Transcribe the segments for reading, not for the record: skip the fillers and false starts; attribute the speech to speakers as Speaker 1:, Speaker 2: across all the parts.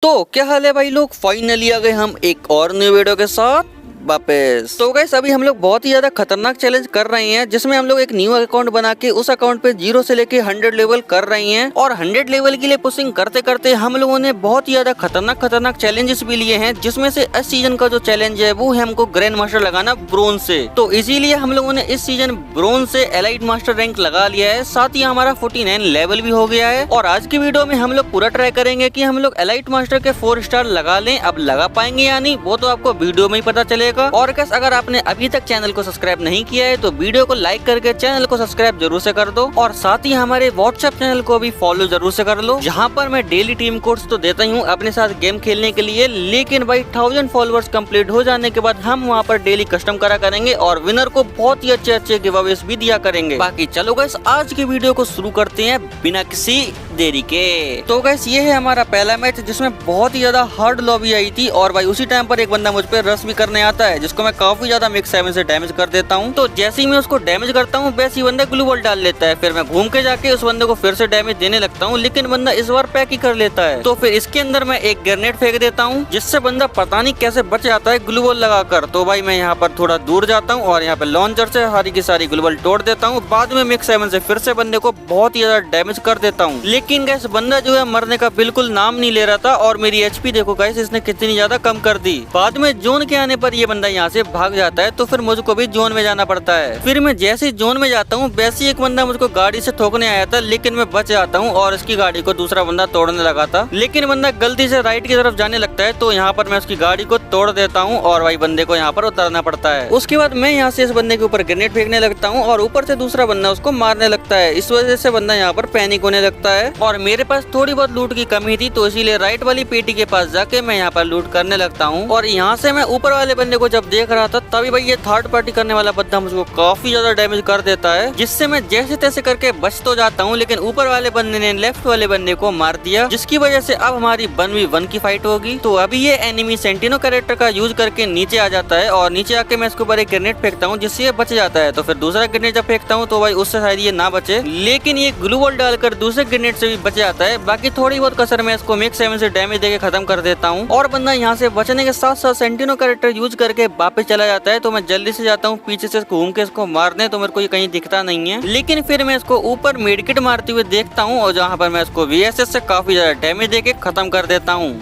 Speaker 1: तो क्या हाल है भाई लोग, फाइनली आ गए हम एक और न्यू वीडियो के साथ वापस। तो गाइस अभी हम लोग बहुत ही ज्यादा खतरनाक चैलेंज कर रहे हैं, जिसमें हम लोग एक न्यू अकाउंट बना के उस अकाउंट पे 0 से लेके 100 लेवल कर रहे हैं। और 100 लेवल के लिए पुशिंग करते करते हम लोगों ने बहुत ही ज्यादा खतरनाक चैलेंजेस भी लिए हैं, जिसमें से इस सीजन का जो चैलेंज है वो है हमको ग्रैंड मास्टर लगाना ब्रोंज से। तो इसीलिए हम लोगों ने इस सीजन ब्रोंज से एलाइट मास्टर रैंक लगा लिया है, साथ ही हमारा 49 लेवल भी हो गया है। और आज की वीडियो में हम लोग पूरा ट्राई करेंगे कि हम लोग एलाइट मास्टर के 4 स्टार लगा लें। अब लगा पाएंगे या नहीं वो तो आपको वीडियो में ही पता चलेगा। और अगर आपने अभी तक चैनल को सब्सक्राइब नहीं किया है तो वीडियो को लाइक करके चैनल को सब्सक्राइब जरूर से कर दो, और साथ ही हमारे व्हाट्सएप चैनल को भी फॉलो जरूर से कर लो, जहां पर मैं डेली टीम कोड्स तो देता ही हूँ अपने साथ गेम खेलने के लिए। लेकिन भाई 1000 फॉलोअर्स कंप्लीट हो जाने के बाद हम वहाँ पर डेली कस्टम करा करेंगे और विनर को बहुत ही अच्छे गिव अवेज भी दिया करेंगे। बाकी चलो गाइस आज की वीडियो को शुरू करते हैं बिना किसी देरी के। तो गाइस ये है हमारा पहला मैच, जिसमें बहुत ही ज्यादा हार्ड लॉबी आई थी। और भाई उसी टाइम पर एक बंदा मुझ पर रश भी करने आता है, जिसको मैं काफी ज्यादा मिक्स 7 से डैमेज कर देता हूँ। तो जैसे ही मैं उसको डैमेज करता हूँ वैसे ही बंदा ग्लू वॉल डाल लेता है। फिर मैं घूम के जाके उस बंदे को फिर से डैमेज देने लगता हूँ, लेकिन बंदा इस बार पैक ही कर लेता है। तो फिर इसके अंदर मैं एक ग्रेनेड फेंक देता हूँ, जिससे बंदा पता नहीं कैसे बच जाता है ग्लू वॉल लगाकर। तो भाई मैं यहाँ पर थोड़ा दूर जाता हूँ और यहाँ पे लॉन्चर से सारी की सारी ग्लू वॉल तोड़ देता हूँ। बाद में मिक्स 7 से फिर से बंदे को बहुत ही ज्यादा डैमेज कर देता हूँ। लेकिन गैस बंदा जो है मरने का बिल्कुल नाम नहीं ले रहा था, और मेरी एचपी देखो गाइस इसने कितनी ज्यादा कम कर दी। बाद में जोन के आने पर ये बंदा यहाँ से भाग जाता है, तो फिर मुझको भी जोन में जाना पड़ता है। फिर मैं जैसे ही जोन में जाता हूँ वैसे ही एक बंदा मुझको गाड़ी से ठोकने आया था, लेकिन मैं बच जाता हूँ और इसकी गाड़ी को दूसरा बंदा तोड़ने लगा था। लेकिन बंदा गलती से राइट की तरफ जाने लगता है, तो यहाँ पर मैं उसकी गाड़ी को तोड़ देता हूँ और भाई बंदे को यहाँ पर उतारना पड़ता है। उसके बाद मैं यहाँ से इस बंदे के ऊपर ग्रेनेड फेंकने लगता हूँ और ऊपर से दूसरा बंदा उसको मारने लगता है। इस वजह से बंदा यहाँ पर पैनिक होने लगता है। और मेरे पास थोड़ी बहुत लूट की कमी थी, तो इसीलिए राइट वाली पेटी के पास जाके मैं यहाँ पर लूट करने लगता हूँ। और यहाँ से मैं ऊपर वाले बंदे को जब देख रहा था तभी भाई ये थर्ड पार्टी करने वाला बंदा मुझको काफी ज्यादा डैमेज कर देता है, जिससे मैं जैसे तैसे करके बच तो जाता हूँ। लेकिन ऊपर वाले बंदे ने लेफ्ट वाले बंदे को मार दिया, जिसकी वजह से अब हमारी 1v1 की फाइट होगी। तो अभी ये एनिमी सेंटिनो कैरेक्टर का यूज करके नीचे आ जाता है, और नीचे आके मैं इसके ऊपर एक ग्रेनेड फेंकता हूँ, जिससे ये बच जाता है। तो फिर दूसरा ग्रेनेड जब फेंकता हूँ तो भाई उससे शायद ये ना बचे, लेकिन ये ग्लू वॉल डालकर दूसरे ग्रेनेड से भी बच जाता है। बाकी थोड़ी बहुत कसर मैं इसको मिक्स 7 से डैमेज देके खत्म कर देता हूँ। और बंदा यहाँ से बचने के साथ साथ सेंटिनो कैरेक्टर यूज करके वापस चला जाता है। तो मैं जल्दी से जाता हूँ पीछे से घूम के इसको मारने, तो मेरे को ये कहीं दिखता नहीं है। लेकिन फिर मैं इसको ऊपर मेडकिट मारते हुए देखता हूँ, और जहाँ पर मैं इसको वीएसएस से काफी ज्यादा डैमेज देके खत्म कर देता हूँ।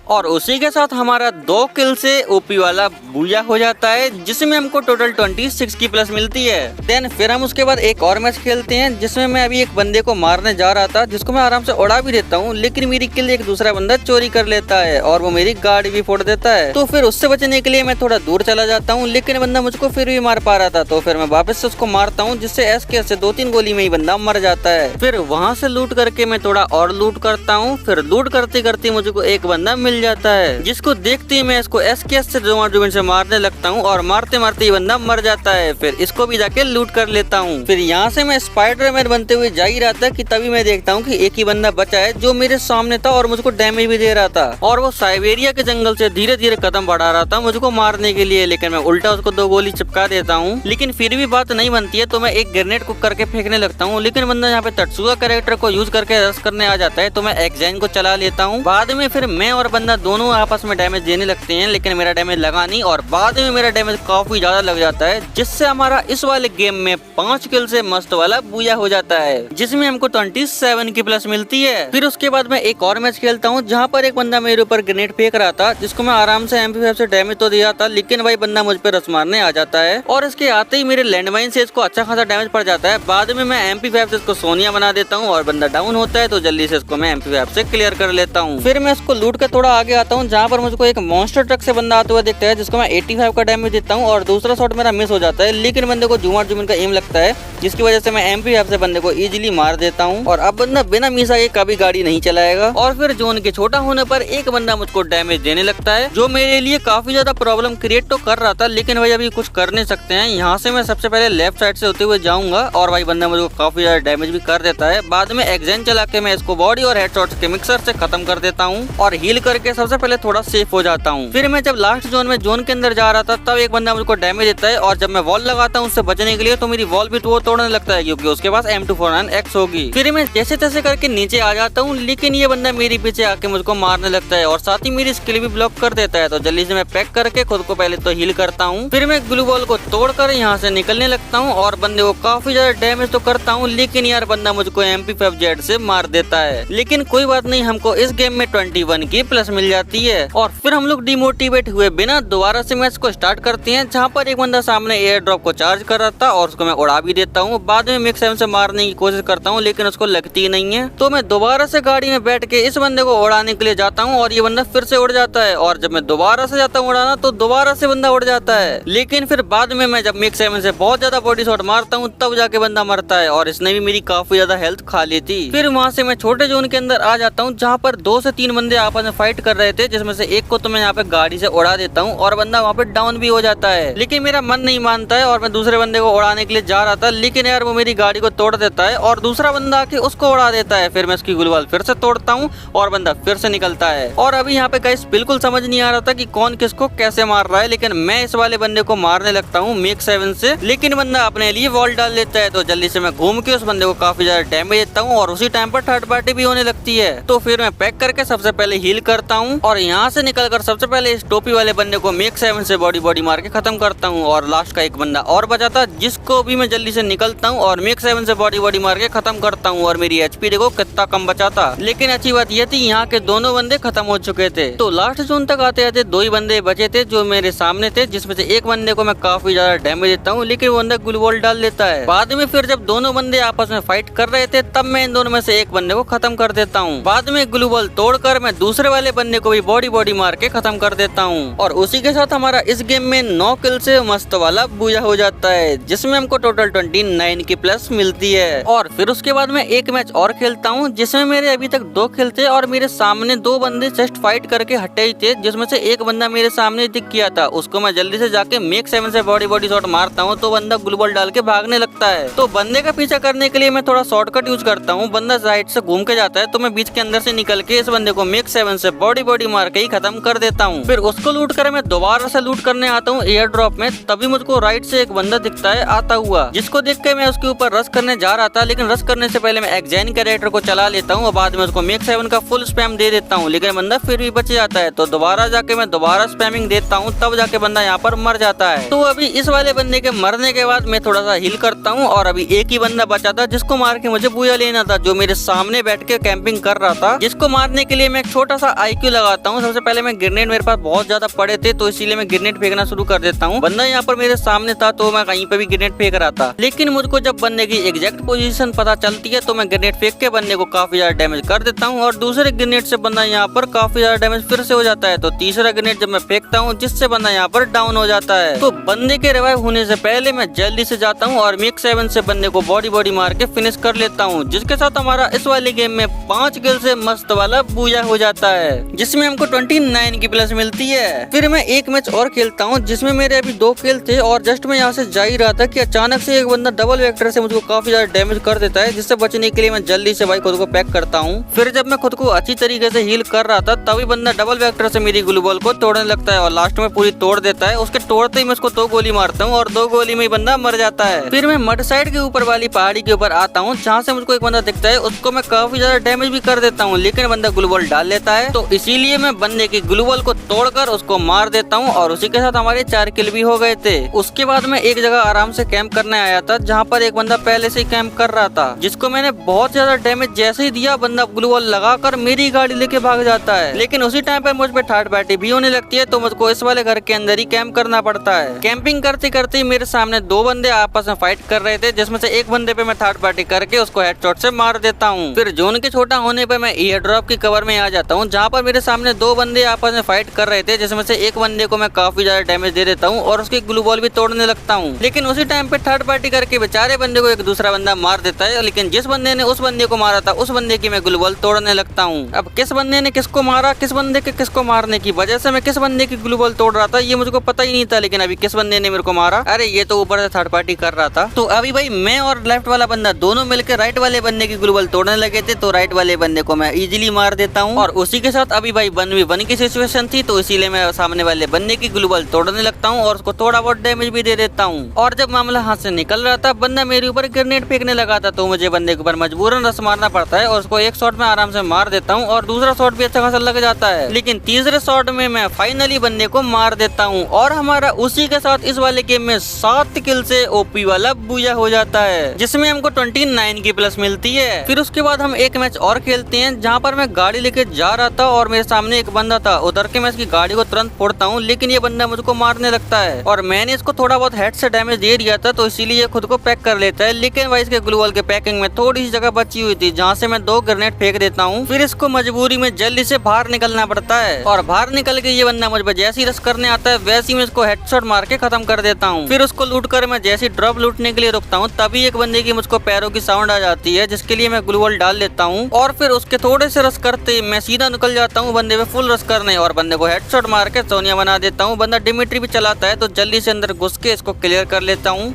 Speaker 1: और उसी के साथ हमारा 2 किल से ओपी वाला बूया हो जाता है, जिसमें हमको टोटल 26 की प्लस मिलती है। देन फिर हम उसके बाद एक और मैच खेलते हैं, जिसमें मैं अभी एक बंदे को मारने जा रहा था, जिसको मैं आराम से उड़ा भी देता हूँ। लेकिन मेरी किल एक दूसरा बंदा चोरी कर लेता है और वो मेरी गाड़ी भी फोड़ देता है। तो फिर उससे बचने के लिए मैं थोड़ा दूर चला जाता हूँ, लेकिन बंदा मुझको फिर भी मार पा रहा था। तो फिर मैं वापस से उसको मारता हूँ, जिससे एसके से 2-3 गोली में ही बंदा मर जाता है। फिर वहाँ से लूट करके मैं थोड़ा और लूट करता हूँ। फिर लूट करते करते मुझको एक बंदा मिल जाता है, जिसको देखते ही मैं इसको एसकेएस से जोमार से मारने लगता हूँ, और मारते मारते ही बंदा मर जाता है। फिर इसको भी जाके लूट कर लेता हूँ। फिर यहाँ से मैं स्पाइडरमैन बनते हुए जा ही रहा था कि तभी मैं देखता हूँ कि एक ही बंदा बचा है, जो मेरे सामने था और मुझको डैमेज भी दे रहा था। और वो साइबेरिया के जंगल से धीरे धीरे कदम बढ़ा रहा था मुझको मारने के लिए, लेकिन मैं उल्टा उसको 2 गोली चिपका देता हूँ। लेकिन फिर भी बात नहीं बनती है, तो मैं एक ग्रेनेड को करके फेंकने लगता हूँ। लेकिन बंदा यहाँ पे तत्सुगा कैरेक्टर को यूज करके रश करने आ जाता है, तो मैं एक्सजेन को चला लेता हूँ। बाद में फिर मैं और बंदा दोनों आपस में डैमेज देने लगते हैं, लेकिन मेरा डैमेज लगा नहीं, और बाद में मेरा डैमेज काफी ज्यादा लग जाता है, जिससे हमारा इस वाले गेम में 5 किल से मस्त वाला बूया हो जाता है, जिसमें हमको 27 की प्लस मिलती है। फिर उसके बाद मैं एक और मैच खेलता हूँ, जहाँ पर एक बंदा मेरे ऊपर ग्रेनेड फेंक रहा था, जिसको मैं आराम से MP5 से डैमेज तो दिया था, लेकिन भाई बंदा मुझ पर रस मारने आ जाता है, और इसके आते ही मेरे लैंडमाइन से इसको अच्छा खासा डैमेज पड़ जाता है। बाद में मैं MP5 से इसको सोनिया बना देता हूँ, और बंदा डाउन होता है, तो जल्दी से इसको मैं MP5 से क्लियर कर लेता हूँ। फिर मैं इसको लूट कर थोड़ा आगे आता हूँ, जहाँ पर मुझको एक मॉन्स्टर ट्रक से बंदा आता हुआ दिखता है, जिसको मैं 85 का डैमेज देता हूँ, और दूसरा शॉट मेरा मिस हो जाता है। लेकिन बंदे को जुमार जुमिन का एम लगता है, जिसकी वजह से मैं MP5 से बंदे को इजीली मार देता हूँ। और अब बंदा बिना मिस आए कभी गाड़ी नहीं चलाएगा। और फिर जोन के छोटा होने पर एक बंदा मुझको डैमेज देने लगता है, जो मेरे लिए काफी ज्यादा प्रॉब्लम क्रिएट तो कर रहा था, लेकिन भाई अभी कुछ कर नहीं सकते हैं। यहाँ से मैं सबसे पहले लेफ्ट साइड से होते हुए जाऊंगा, और भाई बंदा मुझको काफी ज्यादा डैमेज भी कर देता है। बाद में एक्सजेन चला के मैं इसको बॉडी और हेडशॉट्स के मिक्सर से खत्म कर देता हूँ, और हील करके करके सबसे पहले थोड़ा सेफ हो जाता हूँ। फिर मैं जब लास्ट जोन के अंदर जा रहा था तब एक बंदा मुझको डैमेज देता है और जब मैं वॉल लगाता हूँ उससे बचने के लिए तो मेरी वॉल भी वो तोड़ने लगता है क्योंकि उसके पास M249X होगी। फिर मैं जैसे तैसे करके नीचे आ जाता हूँ लेकिन ये बंदा मेरे पीछे आके मुझको मारने लगता है और साथ ही मेरी स्किल भी ब्लॉक कर देता है। तो जल्दी से मैं पैक करके खुद को पहले तो हील करता हूँ। फिर मैं ग्लू बॉल को तोड़कर यहाँ से निकलने लगता हूँ और बंदे को काफी ज्यादा डैमेज तो करता हूँ लेकिन यार बंदा मुझको MP5Z से मार देता है। लेकिन कोई बात नहीं, हमको इस गेम में 21 की प्लस मिल जाती है। और फिर हम लोग डिमोटिवेट हुए बिना दोबारा से मैच को स्टार्ट करते हैं जहाँ पर एक बंदा सामने एयर ड्रॉप को चार्ज कर रहा था और उसको मैं उड़ा भी देता हूँ। बाद में मिक्स 7 से मारने की कोशिश करता हूँ लेकिन उसको लगती नहीं है। तो मैं दोबारा से गाड़ी में बैठ के इस बंदे को उड़ाने के लिए जाता हूँ और ये बंदा फिर से उड़ जाता है और जब मैं दोबारा से जाता हूँ उड़ाना तो दोबारा से बंदा उड़ जाता है। लेकिन फिर बाद में मैं जब मिक्स 7 से बहुत ज्यादा बॉडी शॉट मारता हूँ तब जाके बंदा मरता है और इसने भी मेरी काफी ज्यादा हेल्थ खा ली थी। फिर वहाँ से मैं छोटे जोन के अंदर आ जाता हूँ जहाँ पर 2 से 3 बंदे आपस में फाइट कर रहे थे जिसमें से एक को तो मैं यहाँ पे गाड़ी से उड़ा देता हूँ और बंदा वहाँ पे डाउन भी हो जाता है। लेकिन मेरा मन नहीं मानता है और मैं दूसरे बंदे को उड़ाने के लिए जा रहा था लेकिन यार वो मेरी गाड़ी को तोड़ देता है और दूसरा बंदा आके उसको उड़ा देता है। फिर मैं उसकी गुलवाल फिर से तोड़ता हूँ और बंदा फिर से निकलता है। और अभी यहाँ पे गाइस बिल्कुल समझ नहीं आ रहा था कि कौन किसको कैसे मार रहा है लेकिन मैं इस वाले बंदे को मारने लगता हूँ मिक्स 7 से लेकिन बंदा अपने लिए वॉल डाल लेता है। तो जल्दी से मैं घूम के उस बंदे को काफी ज्यादा डैमेज देता हूँ और उसी टाइम पर थर्ड पार्टी भी होने लगती है। तो फिर मैं पैक करके सबसे पहले हील करता हूँ और यहाँ से निकलकर सबसे पहले इस टोपी वाले बंदे को मिक्स 7 से बॉडी मार के खत्म करता हूँ। और लास्ट का एक बंदा और बचा था जिसको भी मैं जल्दी से निकलता हूँ और मिक्स 7 से बॉडी मार के खत्म करता हूँ। और मेरी HP देखो कितना कम बचा था। लेकिन अच्छी बात यह थी यहाँ के दोनों बंदे खत्म हो चुके थे। तो लास्ट जोन तक आते आते 2 ही बंदे बचे थे जो मेरे सामने थे जिसमें से एक बंदे को मैं काफी ज्यादा डैमेज देता हूँ लेकिन वो बंदा ग्लू बॉल डाल देता है। बाद में फिर जब दोनों बंदे आपस में फाइट कर रहे थे तब मैं इन दोनों में से एक बंदे को खत्म कर देता हूँ। बाद में ग्लू बॉल तोड़कर मैं दूसरे वाले बंदे को भी बॉडी मार के खत्म कर देता हूँ। और उसी के साथ हमारा इस गेम में 9 किल से मस्त वाला बूया हो जाता है जिसमें हमको टोटल 29 की प्लस मिलती है। और फिर उसके बाद मैं एक मैच और खेलता हूँ जिसमें मेरे अभी तक 2 किल थे और मेरे सामने 2 बंदे जस्ट फाइट करके हटे ही थे जिसमें से एक बंदा मेरे सामने दिख गया था। उसको मैं जल्दी से जाके मिक्स 7 से बॉडी शॉट मारता हूँ तो बंदा ग्लू बॉल डाल के भागने लगता है। तो बंदे का पीछा करने के लिए मैं थोड़ा शॉर्टकट यूज करता हूँ। बंदा साइड से घूम के जाता है तो मैं बीच के अंदर से निकल के इस बंदे को मिक्स 7 से बॉडी मार के ही खत्म कर देता हूँ। फिर उसको लूट कर मैं दोबारा से लूट करने आता हूँ एयर ड्रॉप में। तभी मुझको राइट से एक बंदा दिखता है आता हुआ जिसको देख के मैं उसके ऊपर रश करने जा रहा था लेकिन रश करने से पहले मैं एक्जैन कैरेक्टर को चला लेता हूँ और बाद में उसको मिक्स 7 का फुल स्पैम दे देता हूँ लेकिन बंदा फिर भी बच जाता है। तो दोबारा जाके मैं दोबारा स्पैमिंग देता हूँ तब जाके बंदा यहाँ पर मर जाता है। तो अभी इस वाले बंदे के मरने के बाद मैं थोड़ा सा हील करता हूँ और अभी एक ही बंदा बचा था जिसको मार के मुझे बूया लेना था जो मेरे सामने बैठ के कैंपिंग कर रहा था। जिसको मारने के लिए मैं एक छोटा सा IQ लगाता हूँ। सबसे पहले मैं ग्रेनेड मेरे पास बहुत ज्यादा पड़े थे तो इसीलिए मैं ग्रेनेड फेंकना शुरू कर देता हूँ। बंदा यहाँ पर मेरे सामने था तो मैं कहीं पे भी ग्रेनेड फेंक रहा था लेकिन मुझको जब बंदे की एग्जैक्ट पोजीशन पता चलती है तो मैं ग्रेनेड फेंक के बंदे को काफी ज्यादा डैमेज कर देता हूँ और दूसरे ग्रेनेड से बंदा यहाँ पर काफी ज्यादा डैमेज फिर से हो जाता है। तो तीसरा ग्रेनेड जब मैं फेंकता हूँ जिससे बंदा यहाँ पर डाउन हो जाता है। तो बंदे के रिवाइव होने से पहले मैं जल्दी से जाता हूँ और मिक्स 7 से बंदे को बॉडी मार के फिनिश कर लेता हूँ जिसके साथ हमारा इस वाले गेम में 5 किल से मस्त वाला बूया हो जाता है जिसमें हमको 29 की प्लस मिलती है। फिर मैं एक मैच और खेलता हूँ जिसमें मेरे अभी 2 किल थे और जस्ट मैं यहाँ से जा ही रहा था कि अचानक से एक बंदा डबल वेक्टर से मुझको काफी ज्यादा डैमेज कर देता है जिससे बचने के लिए मैं जल्दी से भाई खुद को पैक करता हूँ। फिर जब मैं खुद को अच्छी तरीके से हील कर रहा था तभी बंदा डबल वेक्टर से मेरी ग्लू बॉल को तोड़ने लगता है और लास्ट में पूरी तोड़ देता है। उसके तोड़ते ही मैं उसको 2 गोली मारता हूँ और 2 गोली में ही बंदा मर जाता है। फिर मैं मड साइड के ऊपर वाली पहाड़ी के ऊपर आता हूँ जहाँ से मुझको एक बंदा दिखता है। उसको मैं काफी ज्यादा डैमेज भी कर देता हूँ लेकिन बंदा ग्लू बॉल डाल लेता है तो इसीलिए मैं बंदे की ग्लू बॉल को तोड़कर उसको मार देता हूँ और उसी के साथ हमारे 4 किल भी हो गए थे। उसके बाद मैं एक जगह आराम से कैंप करने आया था जहाँ पर एक बंदा पहले से ही कैंप कर रहा था जिसको मैंने बहुत ज्यादा डैमेज जैसे ही दिया बंदा ग्लू बॉल लगाकर मेरी गाड़ी लेके भाग जाता है। लेकिन उसी टाइम पर मुझ पे थर्ड पार्टी भी होने लगती है तो मुझको इस वाले घर के अंदर ही कैंप करना पड़ता है। कैंपिंग करते करते मेरे सामने 2 बंदे आपस में फाइट कर रहे थे जिसमें से एक बंदे पे मैं थर्ड पार्टी करके उसको हेडशॉट से मार देता हूँ। फिर जोन के छोटा होने पर मैं एयर ड्रॉप की कवर में आ जाता हूँ जहाँ पर मेरे सामने 2 बंदे आपस में फाइट कर रहे थे जिसमें से एक बंदे को मैं काफी ज्यादा डैमेज दे देता हूँ और उसकी ग्लू बॉल भी तोड़ने लगता हूँ। लेकिन उसी टाइम पे थर्ड पार्टी करके बेचारे बंदे को एक दूसरा बंदा मार देता है लेकिन जिस बंदे ने उस बंदे को मारा था उस बंदे की मैं ग्लू बॉल तोड़ने लगता हूँ। अब किस बंदे ने किसको मारा, किस बंदे के किसको मारने की वजह से मैं किस बंदे की ग्लू बॉल तोड़ रहा था ये मुझको पता ही नहीं था। लेकिन अभी किस बंदे ने मेरे को मारा, अरे ये तो ऊपर से थर्ड पार्टी कर रहा था। तो अभी भाई मैं और लेफ्ट वाला बंदा दोनों मिलकर राइट वाले बंदे की ग्लू बॉल तोड़ने लगे थे तो राइट वाले बंदे को मैं इजीली मार देता हूँ और उसी के साथ अभी भाई 1v1 की सिचुएशन थी, तो इसीलिए मैं सामने वाले बंदे की ग्लू वॉल तोड़ने लगता हूँ और उसको थोड़ा बहुत डैमेज भी दे देता हूँ। और जब मामला हाथ से निकल रहा था, बंदा मेरे ऊपर ग्रेनेड फेंकने लगा था, तो मुझे बंदे के ऊपर मजबूरन रस मारना पड़ता है और उसको एक शॉट में आराम से मार देता हूँ और दूसरा शॉट भी अच्छा खासा लग जाता है। लेकिन तीसरे शॉट में मैं फाइनली बंदे को मार देता हूँ और हमारा उसी के साथ इस वाले गेम में 7 किल से ओपी वाला बूया हो जाता है, जिसमें हमको 29 की प्लस मिलती है। फिर उसके बाद हम एक मैच और खेलते हैं, जहाँ पर मैं गाड़ी लेके जा रहा था और मेरे सामने एक बंदा था। उधर के मैं इसकी गाड़ी को तुरंत फोड़ता हूँ, लेकिन ये बंदा मुझको मारने लगता है और मैंने इसको थोड़ा बहुत हेड से डैमेज दे दिया था, तो इसीलिए ये खुद को पैक कर लेता है। लेकिन भाई इसके ग्लू वॉल के पैकिंग में थोड़ी सी जगह बची हुई थी, जहाँ से मैं 2 ग्रेनेड फेंक देता हूँ। फिर इसको मजबूरी में जल्दी से बाहर निकलना पड़ता है और बाहर निकल के ये बंदा मुझ पर जैसे ही रश करने आता है, वैसे ही मैं इसको हेडशॉट मार के खत्म कर देता हूँ। फिर उसको लूट कर मैं जैसी ड्रॉप लूटने के लिए रुकता हूँ, तभी एक बंदे की मुझको पैरों की साउंड आ जाती है, जिसके लिए मैं ग्लू वॉल डाल लेता हूँ और फिर उसके थोड़े से रश करते मैं सीधा निकल जाता हूँ बंदे पे फुल रश करने और बंदे को हेडशॉट मार के सोनिया बना देता हूँ। बंदा डिमिट्री भी चलाता है, तो जल्दी से अंदर घुस के इसको क्लियर कर लेता हूँ।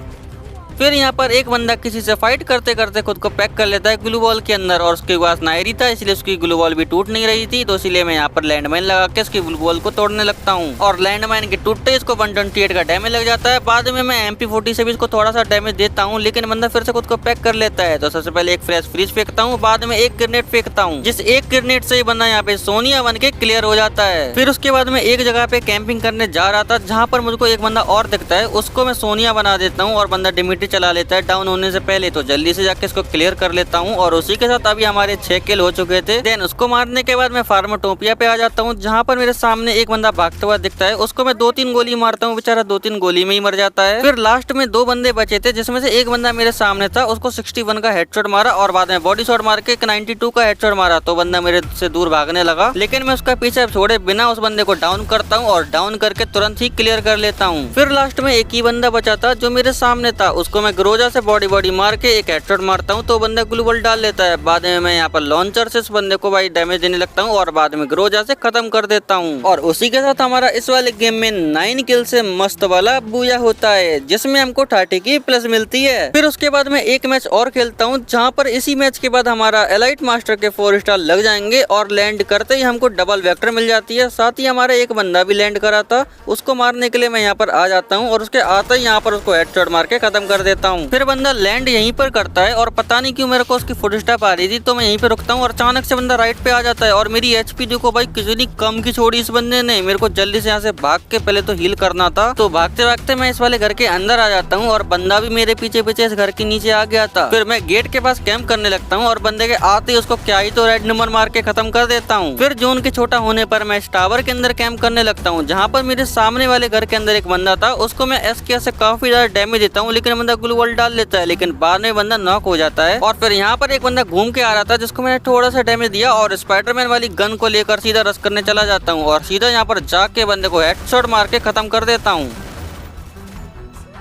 Speaker 1: फिर यहाँ पर एक बंदा किसी से फाइट करते करते खुद को पैक कर लेता है ग्लू वॉल के अंदर और उसके पास नायरी था, इसलिए उसकी ग्लू वॉल भी टूट नहीं रही थी, तो इसीलिए मैं यहाँ पर लैंडमाइन लगा के उसकी ग्लू वॉल को तोड़ने लगता हूँ और लैंडमाइन के टूटते इसको 128 का डैमेज लग जाता है। बाद में मैं MP40 से भी इसको थोड़ा सा डैमेज देता हूँ, लेकिन बंदा फिर से खुद को पैक कर लेता है। तो सबसे पहले एक फ्रेश फ्रीज फेंकता हूँ, बाद में एक ग्रेनेड फेंकता हूँ, जिस एक ग्रेनेड से बंदा यहाँ पे सोनिया बन के क्लियर हो जाता है। फिर उसके बाद में एक जगह पे कैंपिंग करने जा रहा था, जहाँ पर मुझको एक बंदा और दिखता है, उसको मैं सोनिया बना देता हूँ और बंदा डिमिट्री चला लेता है डाउन होने से पहले, तो जल्दी से जाके इसको क्लियर कर लेता हूँ और उसी के साथ अभी हमारे 6 किल हो चुके थे। देन उसको मारने के बाद मैं फार्माटोपिया पे आ जाता हूँ, जहाँ पर मेरे सामने एक बंदा भागता हुआ दिखता है, उसको मैं 2-3 गोली मारता हूँ, बेचारा 2-3 गोली में ही मर जाता है। फिर लास्ट में 2 बंदे बचे थे, जिसमें से एक बंदा मेरे सामने था, उसको 61 का हेडशॉट मारा और बाद में बॉडी शॉट मार के 92 का हेडशॉट मारा, तो बंदा मेरे से दूर भागने लगा। लेकिन मैं उसका पीछे छोड़े बिना उस बंदे को डाउन करता हूँ और डाउन करके तुरंत ही क्लियर कर लेता हूँ। फिर लास्ट में एक ही बंदा बचा था जो मेरे सामने था, उसको मैं ग्रोजा से बॉडी मार के एक हेडशॉट मारता हूँ, तो बंदा ग्लू वॉल डाल लेता है। बाद में मैं यहाँ पर लॉन्चर से इस बंदे को भाई डैमेज देने लगता हूँ और बाद में ग्रोजा से खत्म कर देता हूँ और उसी के साथ हमारा इस वाले गेम में 9 किल से मस्त वाला बूया होता है, जिसमें हमको 30 की प्लस मिलती है। फिर उसके बाद मैं एक मैच और खेलता हूँ, जहाँ पर इसी मैच के बाद हमारा एलाइट मास्टर के 4 स्टार लग जाएंगे और लैंड करते ही हमको डबल वेक्टर मिल जाती है। साथ ही हमारा एक बंदा भी लैंड करा था, उसको मारने के लिए मैं यहाँ पर आ जाता हूँ और उसके आते ही यहाँ पर उसको हेडशॉट मार के खत्म कर देता हूँ। फिर बंदा लैंड यहीं पर करता है और पता नहीं क्यों मेरे को उसकी फुटस्टेप आ रही थी, तो मैं यहीं पे रुकता हूँ और अचानक से बंदा राइट पे आ जाता है और मेरी HP देखो भाई कितनी कम की छोड़ी इस बंदे ने। मेरे को जल्दी से यहाँ से भाग के पहले तो हील करना था, तो भागते भागते मैं इस वाले घर के अंदर आ जाता हूँ और बंदा भी मेरे पीछे पीछे इस घर के नीचे आ गया था। फिर मैं गेट के पास कैंप करने लगता हूँ और बंदे के आते ही उसको क्या ही तो रेड नंबर मार के खत्म कर देता हूँ। फिर जोन के छोटा होने पर मैं इस टावर के अंदर कैंप करने लगता हूँ, जहाँ पर मेरे सामने वाले घर के अंदर एक बंदा था, उसको मैं SKS से काफी ज्यादा डैमेज देता हूँ, लेकिन बंदा ग्लू वॉल डाल लेता है, लेकिन बाद में बंदा नॉक हो जाता है। और फिर यहाँ पर एक बंदा घूम के आ रहा था, जिसको मैंने थोड़ा सा डैमेज दिया और स्पाइडरमैन वाली गन को लेकर सीधा रश करने चला जाता हूँ और सीधा यहाँ पर जाके बंदे को हेडशॉट मार के खत्म कर देता हूँ।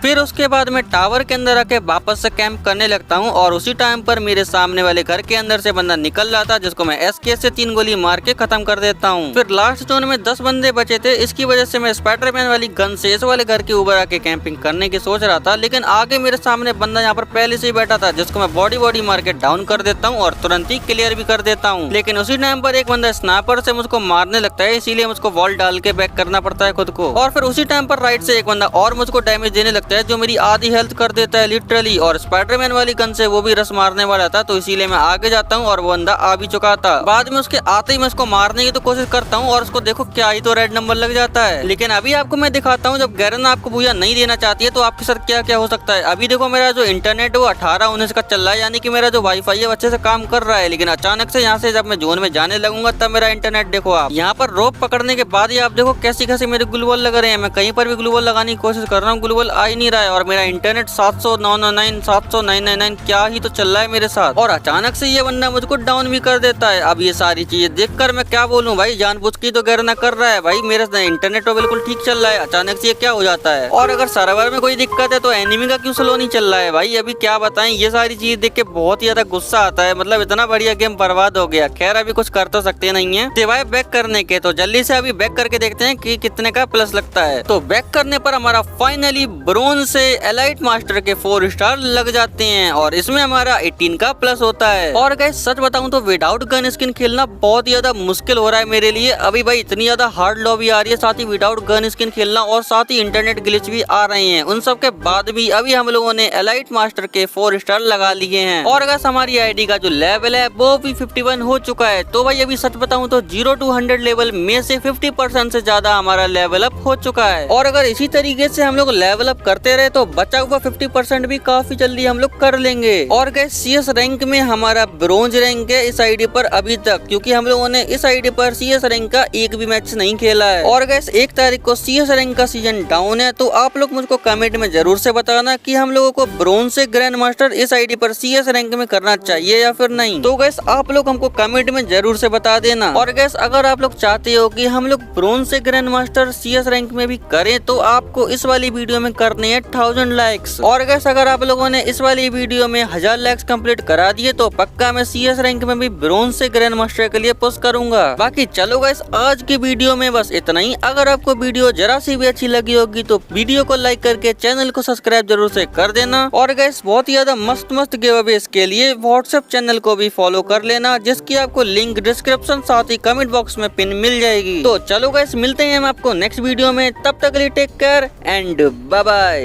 Speaker 1: फिर उसके बाद मैं टावर के अंदर आके वापस से कैंप करने लगता हूँ और उसी टाइम पर मेरे सामने वाले घर के अंदर से बंदा निकल रहा था, जिसको मैं SKS से 3 गोली मार के खत्म कर देता हूँ। फिर लास्ट जोन में 10 बंदे बचे थे, इसकी वजह से मैं स्पाइडरमैन वाली गन से इस वाले घर के ऊपर आके कैंपिंग करने की सोच रहा था, लेकिन आगे मेरे सामने बंदा यहाँ पर पहले से ही बैठा था, जिसको मैं बॉडी मार के डाउन कर देता हूँ और तुरंत ही क्लियर भी कर देता हूँ। लेकिन उसी टाइम पर एक बंदा स्नाइपर से मुझको मारने लगता है, इसीलिए मुझको वॉल डाल के बैक करना पड़ता है खुद को। और फिर उसी टाइम पर राइट से एक बंदा और मुझको डैमेज देने लगता है, जो मेरी आधी हेल्थ कर देता है लिटरली, और स्पाइडरमैन वाली गन से वो भी रस मारने वाला था, तो इसीलिए मैं आगे जाता हूँ और वो बंदा आ भी चुका था। बाद में उसके आते ही मैं उसको मारने की तो कोशिश करता हूँ और उसको देखो क्या ही तो रेड नंबर लग जाता है। लेकिन अभी आपको मैं दिखाता हूँ, जब गैरन आपको भूया नहीं देना चाहती है तो आपके साथ क्या क्या हो सकता है। अभी देखो मेरा जो इंटरनेट वो 18-19 का चल रहा है, यानी कि मेरा जो वाईफाई है अच्छे से काम कर रहा है, लेकिन अचानक से यहाँ से जब मैं जोन में जाने लगूंगा तब मेरा इंटरनेट देखो आप यहाँ पर रोप पकड़ने के बाद ही आप देखो कैसी कैसी मेरे ग्लू वॉल लग रहे हैं। मैं कहीं पर भी ग्लू वॉल लगाने की कोशिश कर रहा हूँ, ग्लू वॉल आ ही नहीं रहा है और मेरा इंटरनेट 700-999 700-999 क्या ही तो चल रहा है मेरे साथ। और अचानक से ये बंदा मुझको डाउन भी कर देता है। अब ये सारी चीजें देखकर मैं क्या बोलूं भाई, जानबूझ की तो गैरना कर रहा है भाई, मेरा इंटरनेट तो बिल्कुल ठीक चल रहा है, अचानक से ये क्या हो जाता है। और अगर सर्वर में कोई दिक्कत है तो एनिमी का क्यों स्लो नहीं चल रहा है भाई, अभी क्या बताएं। ये सारी चीज देख के बहुत ही ज्यादा गुस्सा आता है, मतलब इतना बढ़िया गेम बर्बाद हो गया। खैर अभी कुछ कर तो सकते नहीं है सिवाय बैक करने के, तो जल्दी से अभी बैक करके देखते हैं कि कितने का प्लस लगता है। तो बैक करने पर हमारा फाइनली ब्रोंज ब्रोंज से एलाइट मास्टर के 4 स्टार लग जाते हैं और इसमें हमारा 18 का प्लस होता है। और गाइस सच बताऊं तो विदाउट गन स्किन खेलना बहुत ही ज्यादा मुश्किल हो रहा है मेरे लिए। अभी भाई इतनी ज्यादा हार्ड लॉबी आ रही है, साथ ही विदाउट गन स्किन खेलना और साथ ही इंटरनेट ग्लिच भी आ रहे हैं। उन सब के बाद भी अभी हम लोगों ने एलाइट मास्टर के 4 स्टार लगा लिए हैं और गाइस हमारी आईडी का जो लेवल है वो भी 51 हो चुका है। तो भाई अभी सच बताऊं तो 0 to 100 लेवल में से 50% से ज्यादा हमारा लेवल अप हो चुका है। और अगर इसी तरीके से हम लोग लेवल अप करते रहे तो बचा हुआ 50% भी काफी जल्दी हम लोग कर लेंगे। और गाइस सीएस रैंक में हमारा ब्रोंज रैंक है इस आईडी पर अभी तक, क्योंकि हम लोगों ने इस आईडी पर सीएस रैंक का एक भी मैच नहीं खेला है। और गाइस 1 तारीख को सीएस रैंक का सीजन डाउन है, तो आप लोग मुझको कमेंट में जरूर से बताना कि हम लोगों को ब्रोंज से ग्रैंड मास्टर इस आईडी पर सीएस रैंक में करना चाहिए या फिर नहीं। तो गाइस आप लोग हमको कमेंट में जरूर से बता देना। और गाइस अगर आप लोग चाहते हो कि हम लोग ब्रोंज से ग्रैंड मास्टर सीएस रैंक में भी करें तो आपको इस वाली वीडियो में करने हैं 1000 लाइक्स। और गाइस अगर आप लोगों ने इस वाली वीडियो में 1000 लाइक्स कंप्लीट करा दिए तो पक्का मैं सीएस रैंक में भी ब्रोंज से ग्रैंड मास्टर के लिए पुश करूंगा। बाकी चलो गाइस आज की वीडियो में बस इतना ही। अगर आपको वीडियो जरा सी भी अच्छी लगी होगी तो वीडियो को लाइक करके चैनल को सब्सक्राइब जरूर से कर देना। और गाइस बहुत ही ज्यादा मस्त गिव अवेज के लिए व्हाट्सएप चैनल को भी फॉलो कर लेना, जिसकी आपको लिंक डिस्क्रिप्शन साथ ही कमेंट बॉक्स में पिन मिल जाएगी। तो चलो गाइस मिलते हैं हम आपको नेक्स्ट वीडियो में, तब तक के लिए take care and bye bye.